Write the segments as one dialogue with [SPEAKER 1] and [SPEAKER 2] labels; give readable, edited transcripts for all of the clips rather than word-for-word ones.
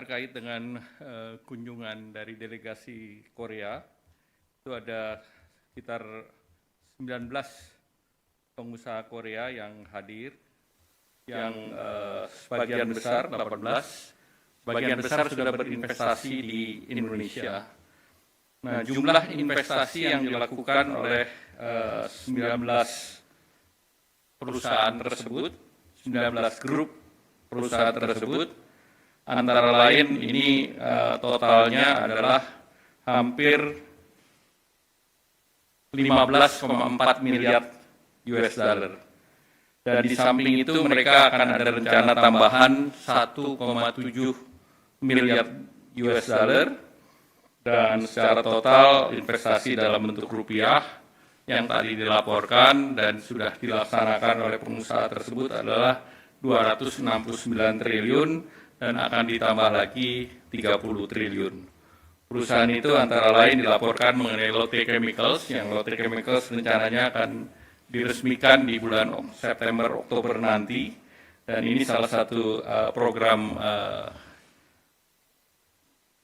[SPEAKER 1] terkait dengan kunjungan dari delegasi Korea. Itu ada sekitar 19 pengusaha Korea yang hadir, yang sebagian besar, 18, sebagian besar sudah berinvestasi di Indonesia. Nah, jumlah investasi yang dilakukan oleh 19 perusahaan tersebut, 19 grup perusahaan tersebut, antara lain ini totalnya adalah hampir 15,4 miliar US dollar. Dan di samping itu mereka akan ada rencana tambahan 1,7 miliar US dollar, dan secara total investasi dalam bentuk rupiah yang tadi dilaporkan dan sudah dilaksanakan oleh pengusaha tersebut adalah 269 triliun dan akan ditambah lagi 30 triliun. Perusahaan itu antara lain dilaporkan mengenai Lotte Chemicals, yang Lotte Chemicals rencananya akan diresmikan di bulan September-Oktober nanti, dan ini salah satu program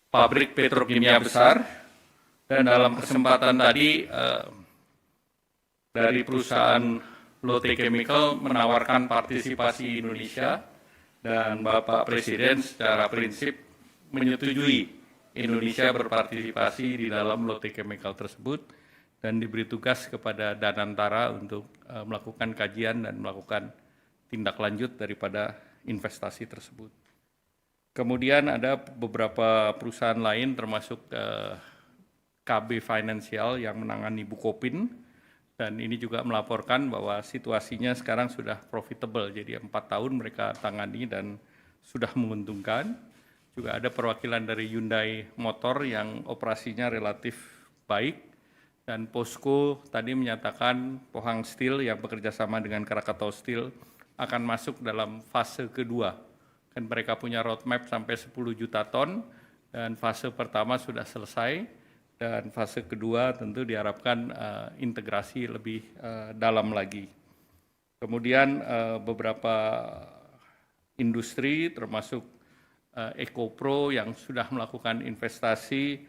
[SPEAKER 1] pabrik petrokimia besar. Dan dalam kesempatan tadi dari perusahaan Lotte Chemical menawarkan partisipasi Indonesia, dan Bapak Presiden secara prinsip menyetujui Indonesia berpartisipasi di dalam Lotte Chemical tersebut dan diberi tugas kepada Danantara untuk melakukan kajian dan melakukan tindak lanjut daripada investasi tersebut. Kemudian ada beberapa perusahaan lain termasuk KB Financial yang menangani Bukopin, dan ini juga melaporkan bahwa situasinya sekarang sudah profitable, jadi 4 tahun mereka tangani dan sudah menguntungkan. Juga ada perwakilan dari Hyundai Motor yang operasinya relatif baik, dan POSCO tadi menyatakan Pohang Steel yang bekerja sama dengan Krakatau Steel akan masuk dalam fase kedua. Dan mereka punya roadmap sampai 10 juta ton, dan fase pertama sudah selesai, dan fase kedua tentu diharapkan integrasi lebih dalam lagi. Kemudian beberapa industri termasuk EcoPro yang sudah melakukan investasi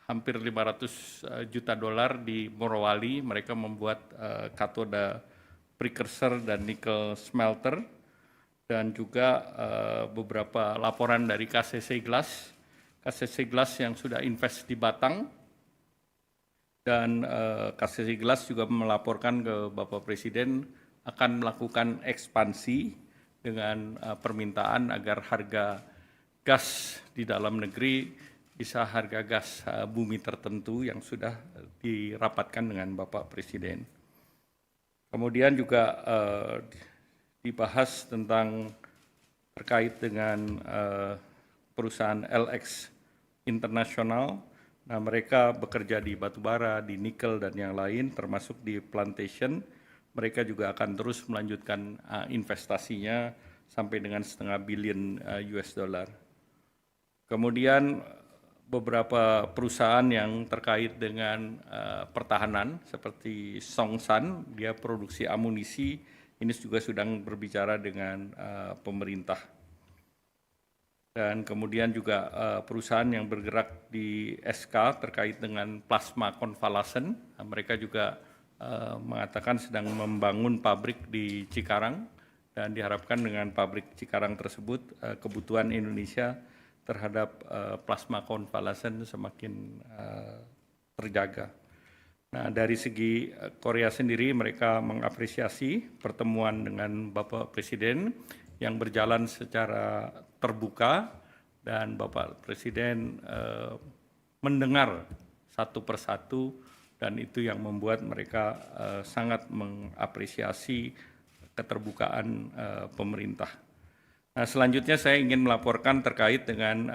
[SPEAKER 1] hampir 500 juta dolar di Morowali. Mereka membuat katoda precursor dan nikel smelter, dan juga beberapa laporan dari KCC Glass yang sudah invest di Batang, dan KCC Glass juga melaporkan ke Bapak Presiden akan melakukan ekspansi dengan permintaan agar harga gas di dalam negeri bisa harga gas bumi tertentu yang sudah dirapatkan dengan Bapak Presiden. Kemudian juga dibahas tentang terkait dengan perusahaan LX International. Nah, mereka bekerja di batubara, di nikel, dan yang lain, termasuk di plantation. Mereka juga akan terus melanjutkan investasinya sampai dengan $500 million US dollar. Kemudian beberapa perusahaan yang terkait dengan pertahanan seperti Songsan, dia produksi amunisi, ini juga sedang berbicara dengan pemerintah. Dan kemudian juga perusahaan yang bergerak di SK terkait dengan plasma konvalesen, mereka juga mengatakan sedang membangun pabrik di Cikarang, dan diharapkan dengan pabrik Cikarang tersebut kebutuhan Indonesia terhadap plasma konvalesen semakin terjaga. Nah, dari segi Korea sendiri, mereka mengapresiasi pertemuan dengan Bapak Presiden yang berjalan secara terbuka, dan Bapak Presiden mendengar satu persatu, dan itu yang membuat mereka sangat mengapresiasi keterbukaan pemerintah. Nah, selanjutnya saya ingin melaporkan terkait dengan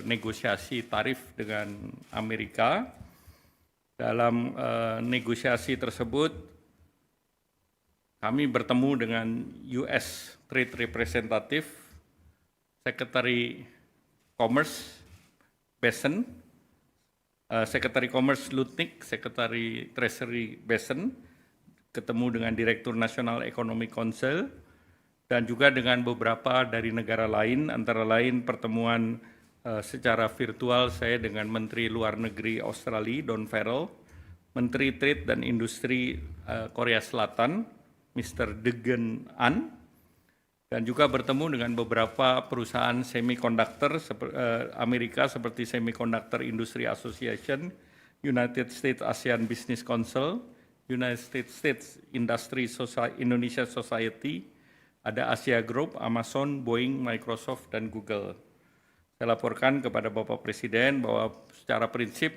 [SPEAKER 1] negosiasi tarif dengan Amerika. Dalam negosiasi tersebut, kami bertemu dengan US Trade Representative, Secretary Commerce Besen, Secretary Commerce Lutnick, Secretary Treasury Besen, ketemu dengan Direktur Nasional Economic Council, dan juga dengan beberapa dari negara lain, antara lain pertemuan secara virtual saya dengan Menteri Luar Negeri Australia, Don Farrell, Menteri Trade dan Industri Korea Selatan, Mr. Degen An, dan juga bertemu dengan beberapa perusahaan semiconductor Amerika seperti Semiconductor Industry Association, United States ASEAN Business Council, United States Industry Indonesia Society, ada Asia Group, Amazon, Boeing, Microsoft, dan Google. Saya laporkan kepada Bapak Presiden bahwa secara prinsip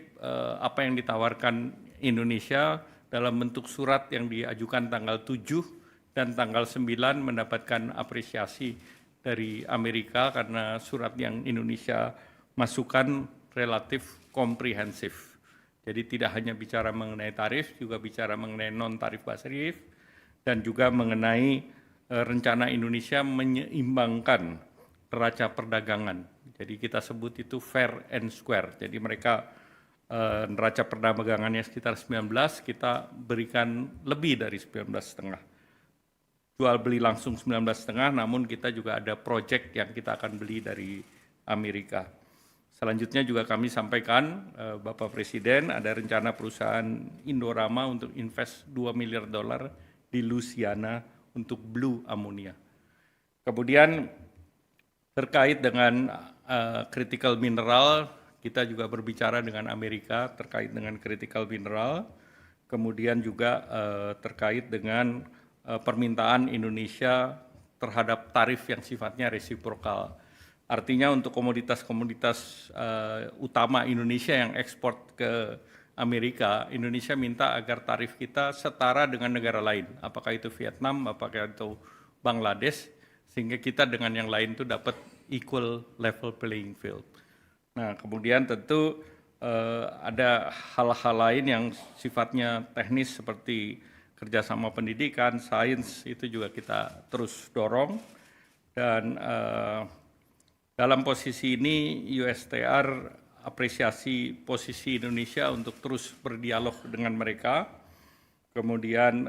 [SPEAKER 1] apa yang ditawarkan Indonesia dalam bentuk surat yang diajukan tanggal 7 dan tanggal 9 mendapatkan apresiasi dari Amerika karena surat yang Indonesia masukkan relatif komprehensif. Jadi tidak hanya bicara mengenai tarif, juga bicara mengenai non-tarif tarif, dan juga mengenai rencana Indonesia menyeimbangkan neraca perdagangan. Jadi kita sebut itu fair and square. Jadi mereka neraca perdagangannya sekitar 19, kita berikan lebih dari 19,5. Jual beli langsung 19,5, namun kita juga ada proyek yang kita akan beli dari Amerika. Selanjutnya juga kami sampaikan, Bapak Presiden, ada rencana perusahaan Indorama untuk invest $2 miliar di Louisiana untuk blue ammonia. Kemudian terkait dengan critical mineral, kita juga berbicara dengan Amerika terkait dengan critical mineral, kemudian juga terkait dengan permintaan Indonesia terhadap tarif yang sifatnya resiprokal. Artinya untuk komoditas-komoditas utama Indonesia yang ekspor ke Amerika, Indonesia minta agar tarif kita setara dengan negara lain, apakah itu Vietnam, apakah itu Bangladesh, sehingga kita dengan yang lain itu dapat equal level playing field. Nah, kemudian tentu ada hal-hal lain yang sifatnya teknis seperti kerjasama pendidikan, sains, itu juga kita terus dorong. Dan dalam posisi ini USTR apresiasi posisi Indonesia untuk terus berdialog dengan mereka. Kemudian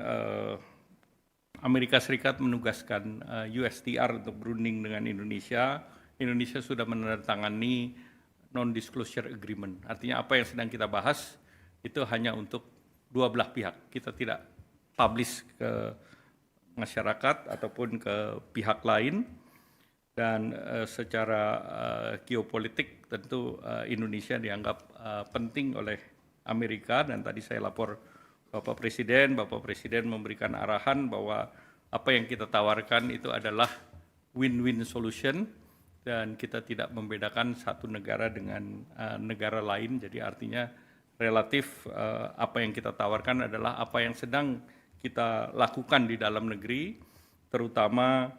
[SPEAKER 1] Amerika Serikat menugaskan USTR untuk berunding dengan Indonesia. Indonesia sudah menandatangani non-disclosure agreement. Artinya apa yang sedang kita bahas itu hanya untuk dua belah pihak. Kita tidak publish ke masyarakat ataupun ke pihak lain. Dan secara geopolitik tentu Indonesia dianggap penting oleh Amerika, dan tadi saya lapor Bapak Presiden memberikan arahan bahwa apa yang kita tawarkan itu adalah win-win solution dan kita tidak membedakan satu negara dengan negara lain. Jadi artinya relatif apa yang kita tawarkan adalah apa yang sedang kita lakukan di dalam negeri, terutama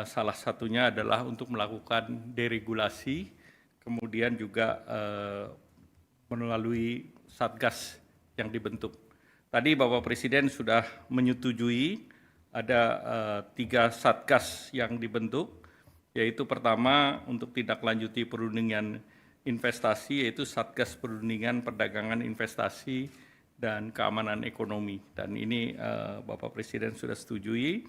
[SPEAKER 1] salah satunya adalah untuk melakukan deregulasi, kemudian juga melalui Satgas yang dibentuk. Tadi Bapak Presiden sudah menyetujui ada 3 Satgas yang dibentuk, yaitu pertama untuk tindak lanjuti perundingan investasi, yaitu Satgas Perundingan Perdagangan Investasi dan Keamanan Ekonomi. Dan ini Bapak Presiden sudah setujui.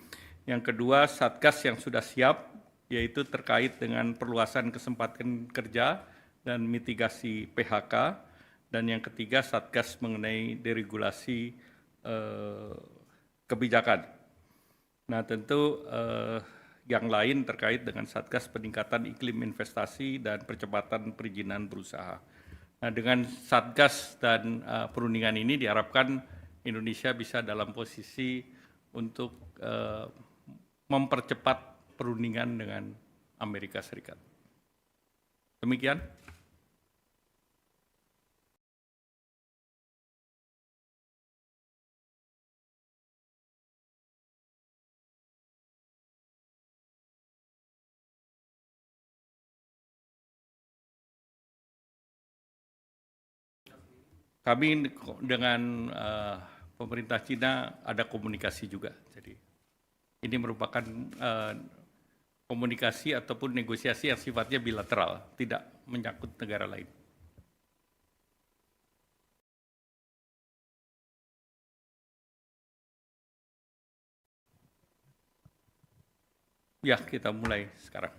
[SPEAKER 1] Yang kedua, Satgas yang sudah siap, yaitu terkait dengan perluasan kesempatan kerja dan mitigasi PHK. Dan yang ketiga, Satgas mengenai deregulasi kebijakan. Nah, tentu yang lain terkait dengan Satgas peningkatan iklim investasi dan percepatan perizinan berusaha. Nah, dengan Satgas dan perundingan ini diharapkan Indonesia bisa dalam posisi untuk mempercepat perundingan dengan Amerika Serikat. Demikian. Kami dengan pemerintah Cina ada komunikasi juga. Jadi ini merupakan komunikasi ataupun negosiasi yang sifatnya bilateral, tidak menyangkut negara lain. Ya, kita mulai sekarang.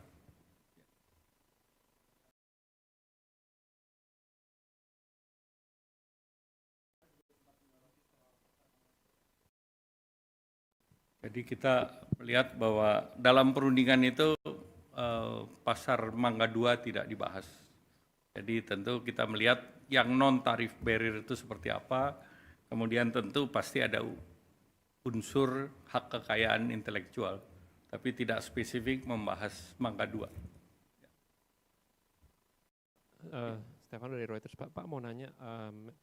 [SPEAKER 1] Jadi kita melihat bahwa dalam perundingan itu pasar Mangga 2 tidak dibahas. Jadi tentu kita melihat yang non tarif barrier itu seperti apa, kemudian tentu pasti ada unsur hak kekayaan intelektual, tapi tidak spesifik membahas Mangga 2.
[SPEAKER 2] Stefano dari Reuters, Pak mau nanya,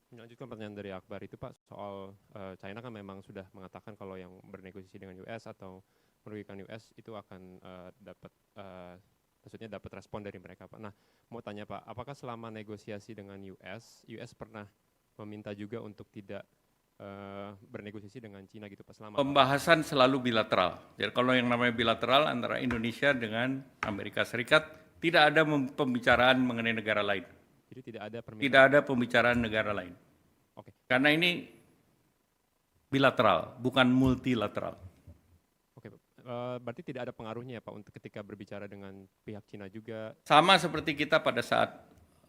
[SPEAKER 2] melanjutkan pertanyaan dari Akbar itu Pak, soal China kan memang sudah mengatakan kalau yang bernegosiasi dengan US atau merugikan US itu akan maksudnya dapat respon dari mereka Pak. Nah, mau tanya Pak, apakah selama negosiasi dengan US pernah meminta juga untuk tidak bernegosiasi dengan China gitu Pak selama?
[SPEAKER 1] Pembahasan selalu bilateral. Jadi kalau yang namanya bilateral antara Indonesia dengan Amerika Serikat, tidak ada pembicaraan mengenai negara lain.
[SPEAKER 2] Jadi
[SPEAKER 1] tidak ada pembicaraan negara lain.
[SPEAKER 2] Oke.
[SPEAKER 1] Karena ini bilateral, bukan multilateral.
[SPEAKER 2] Oke, berarti tidak ada pengaruhnya ya Pak untuk ketika berbicara dengan pihak Cina juga?
[SPEAKER 1] Sama seperti kita pada saat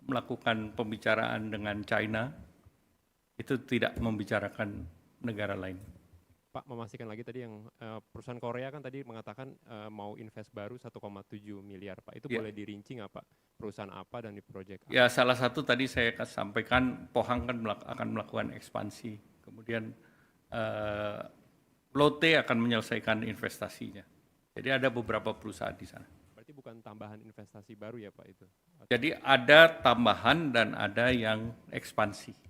[SPEAKER 1] melakukan pembicaraan dengan China, itu tidak membicarakan negara lain.
[SPEAKER 2] Pak, memastikan lagi tadi yang perusahaan Korea kan tadi mengatakan mau invest baru 1,7 miliar Pak. Itu boleh dirinci nggak Pak? Perusahaan apa dan di proyek apa?
[SPEAKER 1] Ya salah satu tadi saya sampaikan Pohang kan akan melakukan ekspansi. Kemudian Lotte akan menyelesaikan investasinya. Jadi ada beberapa perusahaan di sana.
[SPEAKER 2] Berarti bukan tambahan investasi baru ya Pak itu?
[SPEAKER 1] Jadi ada tambahan dan ada yang ekspansi.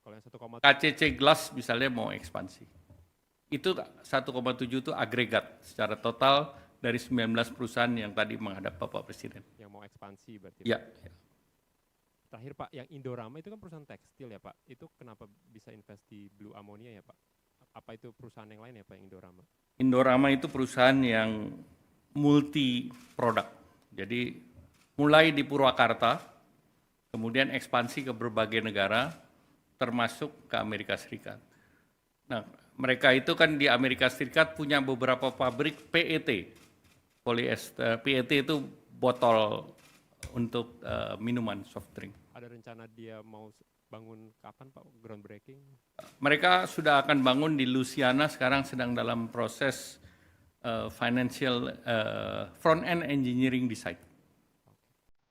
[SPEAKER 2] Kalau yang 1,7
[SPEAKER 1] KCC Glass misalnya mau ekspansi. Itu 1,7 itu agregat secara total dari 19 perusahaan yang tadi menghadap Bapak Presiden.
[SPEAKER 2] Yang mau ekspansi berarti?
[SPEAKER 1] Ya.
[SPEAKER 2] Terakhir Pak, yang Indorama itu kan perusahaan tekstil ya Pak. Itu kenapa bisa invest di Blue Ammonia ya Pak? Apa itu perusahaan yang lain ya Pak, yang Indorama?
[SPEAKER 1] Indorama itu perusahaan yang multi produk. Jadi mulai di Purwakarta, kemudian ekspansi ke berbagai negara, termasuk ke Amerika Serikat. Nah, mereka itu kan di Amerika Serikat punya beberapa pabrik PET, polyester. PET itu botol untuk minuman soft drink.
[SPEAKER 2] Ada rencana dia mau bangun kapan Pak, groundbreaking?
[SPEAKER 1] Mereka sudah akan bangun di Louisiana, sekarang sedang dalam proses financial front end engineering design.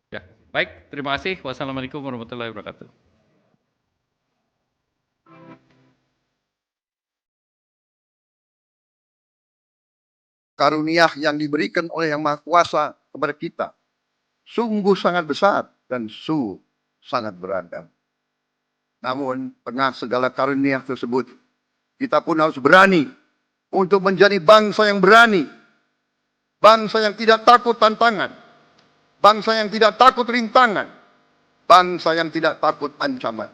[SPEAKER 1] Ya, baik, terima kasih. Wassalamualaikum warahmatullahi wabarakatuh.
[SPEAKER 3] Karunia yang diberikan oleh Yang Maha Kuasa kepada kita sungguh sangat besar dan sungguh sangat beragam. Namun, tengah segala karunia tersebut, kita pun harus berani untuk menjadi bangsa yang berani, bangsa yang tidak takut tantangan, bangsa yang tidak takut rintangan, bangsa yang tidak takut ancaman.